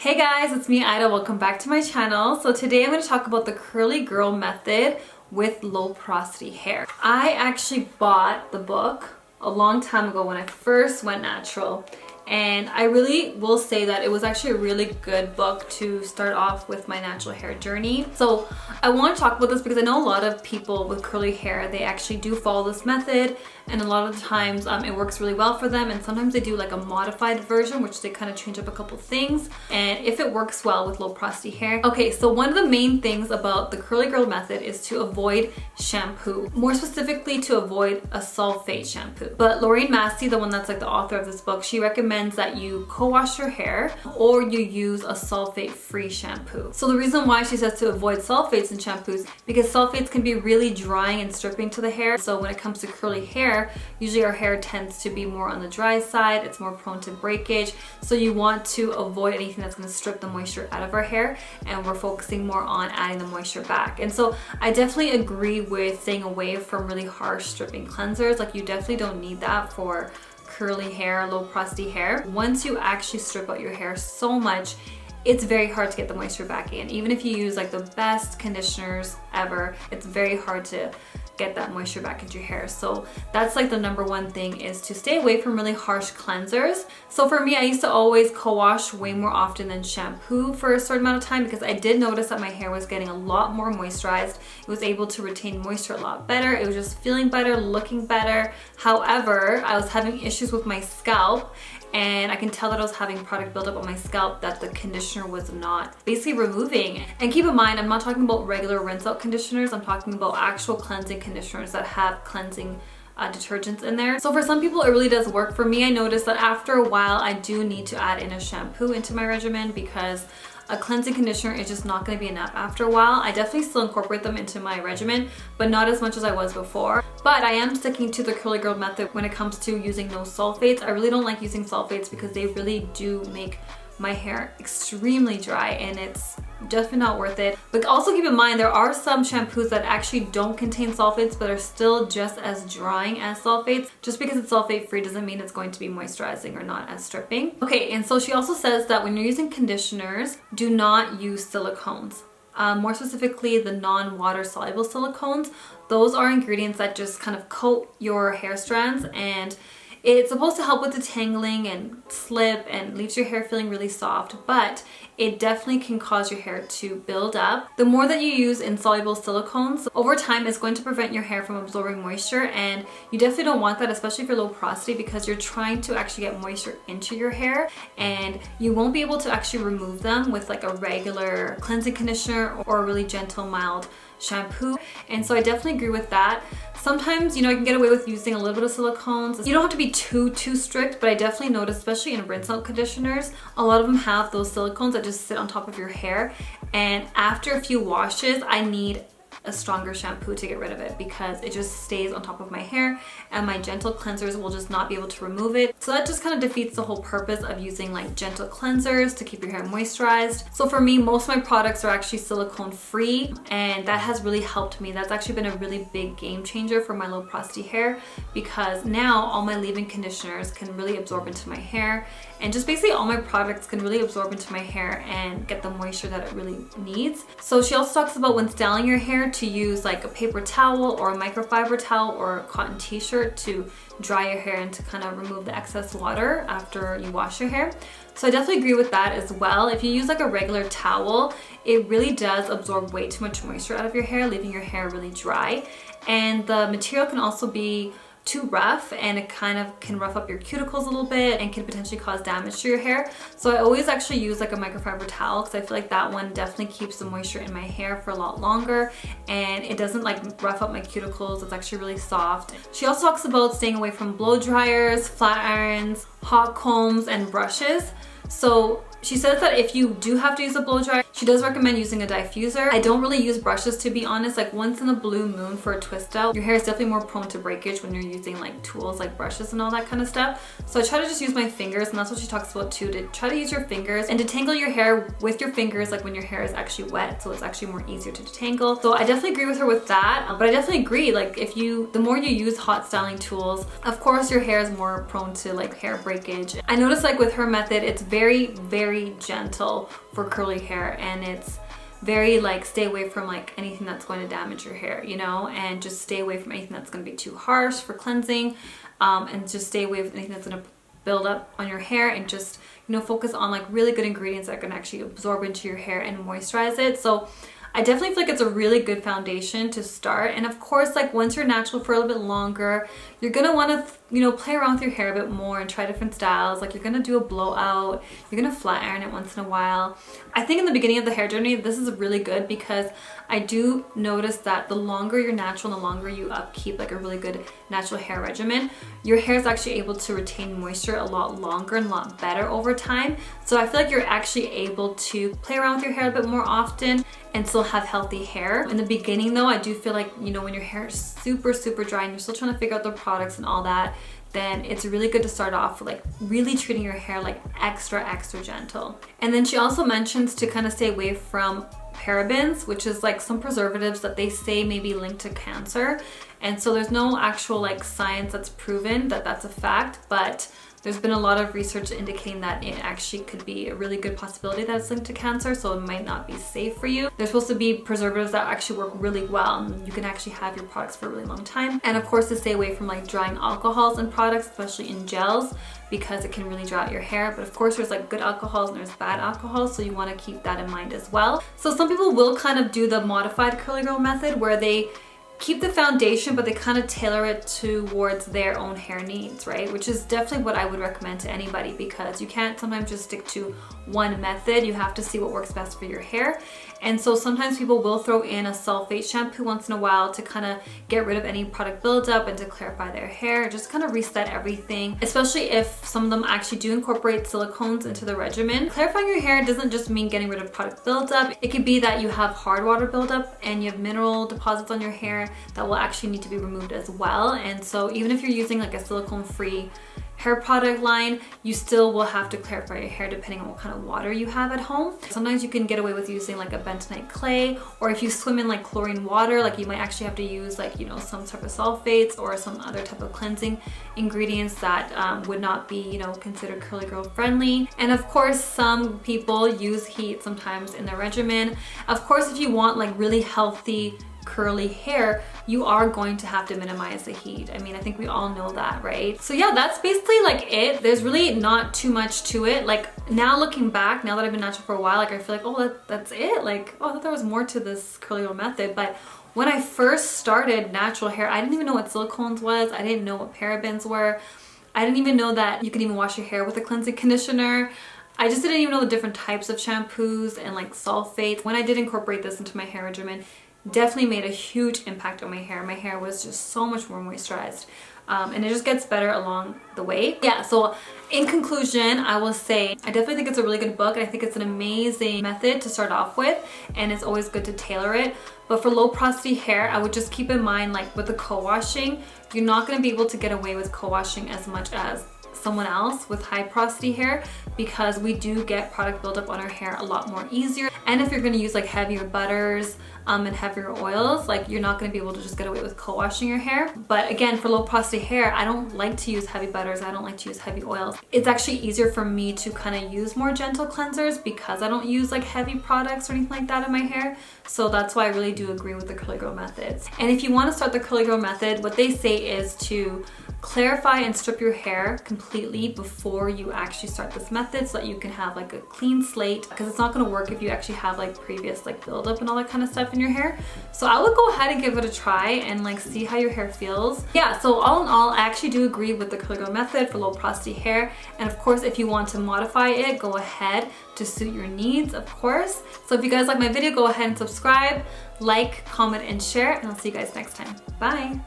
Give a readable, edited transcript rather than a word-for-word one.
Hey guys, it's me Ida. Welcome back to my channel. So today I'm going to talk about the curly girl method with low porosity hair. I actually bought the book a long time ago when I first went natural, and I really will say that it was actually a really good book to start off with my natural hair journey. So I want to talk about this because I know a lot of people with curly hair, they actually do follow this method, and a lot of the times it works really well for them, and sometimes they do like a modified version which they kind of change up a couple things, and if it works well with low porosity hair. Okay, so one of the main things about the curly girl method is to avoid shampoo, more specifically to avoid a sulfate shampoo. But Lorraine Massey, the one that's like the author of this book, she recommends that you co-wash your hair or you use a sulfate-free shampoo. So the reason why she says to avoid sulfates in shampoos, because sulfates can be really drying and stripping to the hair. So when it comes to curly hair, usually our hair tends to be more on the dry side, it's more prone to breakage, so you want to avoid anything that's going to strip the moisture out of our hair, and we're focusing more on adding the moisture back. And so I definitely agree with staying away from really harsh stripping cleansers. Like, you definitely don't need that for curly hair, low porosity hair. Once you actually strip out your hair so much, it's very hard to get the moisture back in. Even if you use like the best conditioners ever, it's very hard to get that moisture back into your hair. So that's like the number one thing, is to stay away from really harsh cleansers. So for me, I used to always co-wash way more often than shampoo for a certain amount of time, because I did notice that my hair was getting a lot more moisturized. It was able to retain moisture a lot better. It was just feeling better, looking better. However, I was having issues with my scalp, and I can tell that I was having product buildup on my scalp that the conditioner was not basically removing. And keep in mind, I'm not talking about regular rinse out conditioners, I'm talking about actual cleansing conditioners that have cleansing detergents in there. So for some people it really does work. For me, I noticed that after a while I do need to add in a shampoo into my regimen, because a cleansing conditioner is just not going to be enough after a while. I definitely still incorporate them into my regimen, but not as much as I was before. But I am sticking to the curly girl method when it comes to using no sulfates. I really don't like using sulfates because they really do make my hair extremely dry, and it's definitely not worth it. But also keep in mind, there are some shampoos that actually don't contain sulfates but are still just as drying as sulfates. Just because it's sulfate free doesn't mean it's going to be moisturizing or not as stripping. Okay, and so she also says that when you're using conditioners, do not use silicones. More specifically, the non-water soluble silicones. Those are ingredients that just kind of coat your hair strands, and it's supposed to help with detangling and slip and leaves your hair feeling really soft, but it definitely can cause your hair to build up. The more that you use insoluble silicones, over time it's going to prevent your hair from absorbing moisture, and you definitely don't want that, especially for low porosity, because you're trying to actually get moisture into your hair, and you won't be able to actually remove them with like a regular cleansing conditioner or a really gentle, mild shampoo. And so I definitely agree with that. Sometimes, you know, I can get away with using a little bit of silicones. You don't have to be too strict, but I definitely notice, especially in rinse out conditioners, a lot of them have those silicones that just sit on top of your hair, and after a few washes I need a stronger shampoo to get rid of it, because it just stays on top of my hair and my gentle cleansers will just not be able to remove it. So that just kind of defeats the whole purpose of using like gentle cleansers to keep your hair moisturized. So for me, most of my products are actually silicone free, and that has really helped me. That's actually been a really big game changer for my low porosity hair, because now all my leave-in conditioners can really absorb into my hair, and just basically all my products can really absorb into my hair and get the moisture that it really needs. So she also talks about, when styling your hair, to use like a paper towel or a microfiber towel or a cotton t-shirt to dry your hair and to kind of remove the excess water after you wash your hair. So I definitely agree with that as well. If you use like a regular towel, it really does absorb way too much moisture out of your hair, leaving your hair really dry. And the material can also be too rough, and it kind of can rough up your cuticles a little bit and can potentially cause damage to your hair. So I always actually use like a microfiber towel, because I feel like that one definitely keeps the moisture in my hair for a lot longer, and it doesn't like rough up my cuticles. It's actually really soft. She also talks about staying away from blow dryers, flat irons, hot combs, and brushes. So she says that if you do have to use a blow dryer, she does recommend using a diffuser. I don't really use brushes, to be honest. Like, once in a blue moon for a twist out, your hair is definitely more prone to breakage when you're using like tools like brushes and all that kind of stuff. So I try to just use my fingers, and that's what she talks about too, to try to use your fingers and detangle your hair with your fingers, like when your hair is actually wet, so it's actually more easier to detangle. So I definitely agree with her with that, but I definitely agree, like, the more you use hot styling tools, of course your hair is more prone to like hair breakage. I noticed like with her method, it's very very gentle for curly hair, and it's very like stay away from like anything that's going to damage your hair, you know, and just stay away from anything that's going to be too harsh for cleansing, and just stay away from anything that's going to build up on your hair, and just, you know, focus on like really good ingredients that can actually absorb into your hair and moisturize it. So I definitely feel like it's a really good foundation to start. And of course, like once you're natural for a little bit longer, you're gonna want to, you know, play around with your hair a bit more and try different styles. Like you're gonna do a blowout, you're gonna flat iron it once in a while. I think in the beginning of the hair journey, this is really good because I do notice that the longer you're natural and the longer you upkeep like a really good natural hair regimen, your hair is actually able to retain moisture a lot longer and a lot better over time. So I feel like you're actually able to play around with your hair a bit more often and still have healthy hair. In the beginning though, I do feel like, you know, when your hair is super dry and you're still trying to figure out the products and all that, then it's really good to start off with like really treating your hair like extra gentle. And then she also mentions to kind of stay away from parabens, which is like some preservatives that they say may be linked to cancer. And so there's no actual like science that's proven that that's a fact, but there's been a lot of research indicating that it actually could be a really good possibility that it's linked to cancer, so it might not be safe for you. There's supposed to be preservatives that actually work really well, and you can actually have your products for a really long time. And of course, to stay away from like drying alcohols in products, especially in gels, because it can really dry out your hair. But of course, there's like good alcohols and there's bad alcohols, so you want to keep that in mind as well. So some people will kind of do the modified curly girl method where they keep the foundation, but they kind of tailor it towards their own hair needs, right? Which is definitely what I would recommend to anybody, because you can't sometimes just stick to one method. You have to see what works best for your hair. And so sometimes people will throw in a sulfate shampoo once in a while to kind of get rid of any product buildup and to clarify their hair, just kind of reset everything, especially if some of them actually do incorporate silicones into the regimen. Clarifying your hair doesn't just mean getting rid of product buildup. It could be that you have hard water buildup and you have mineral deposits on your hair that will actually need to be removed as well. And so even if you're using like a silicone-free hair product line, you still will have to clarify your hair depending on what kind of water you have at home. Sometimes you can get away with using like a bentonite clay, or if you swim in like chlorine water, like you might actually have to use like, you know, some type of sulfates or some other type of cleansing ingredients that would not be, you know, considered curly girl friendly. And of course, some people use heat sometimes in their regimen. Of course, if you want like really healthy curly hair, you are going to have to minimize the heat. I mean, I think we all know that, right? So yeah, that's basically like it. There's really not too much to it. Like now looking back, now that I've been natural for a while, like I feel like, oh, that's it. Like, oh, I thought there was more to this curly girl method. But when I first started natural hair, I didn't even know what silicones was. I didn't know what parabens were. I didn't even know that you could even wash your hair with a cleansing conditioner. I just didn't even know the different types of shampoos and like sulfates. When I did incorporate this into my hair regimen, definitely made a huge impact on my hair. My hair was just so much more moisturized, and it just gets better along the way. Yeah, so in conclusion, I will say I definitely think it's a really good book, and I think it's an amazing method to start off with, and it's always good to tailor it. But for low porosity hair, I would just keep in mind, like with the co-washing, you're not going to be able to get away with co-washing as much as someone else with high porosity hair, because we do get product buildup on our hair a lot more easier. And if you're going to use like heavier butters and heavier oils, like you're not going to be able to just get away with co-washing your hair. But again, for low porosity hair, I don't like to use heavy butters. I don't like to use heavy oils. It's actually easier for me to kind of use more gentle cleansers because I don't use like heavy products or anything like that in my hair. So that's why I really do agree with the curly girl methods. And if you want to start the curly girl method, what they say is to clarify and strip your hair completely before you actually start this method, so that you can have like a clean slate, because it's not going to work if you actually have like previous like buildup and all that kind of stuff in your hair. So I would go ahead and give it a try and like see how your hair feels. Yeah, so all in all, I actually do agree with the curly girl method for low porosity hair. And of course, if you want to modify it, go ahead to suit your needs, of course. So if you guys like my video, go ahead and subscribe, like, comment, and share, and I'll see you guys next time. Bye.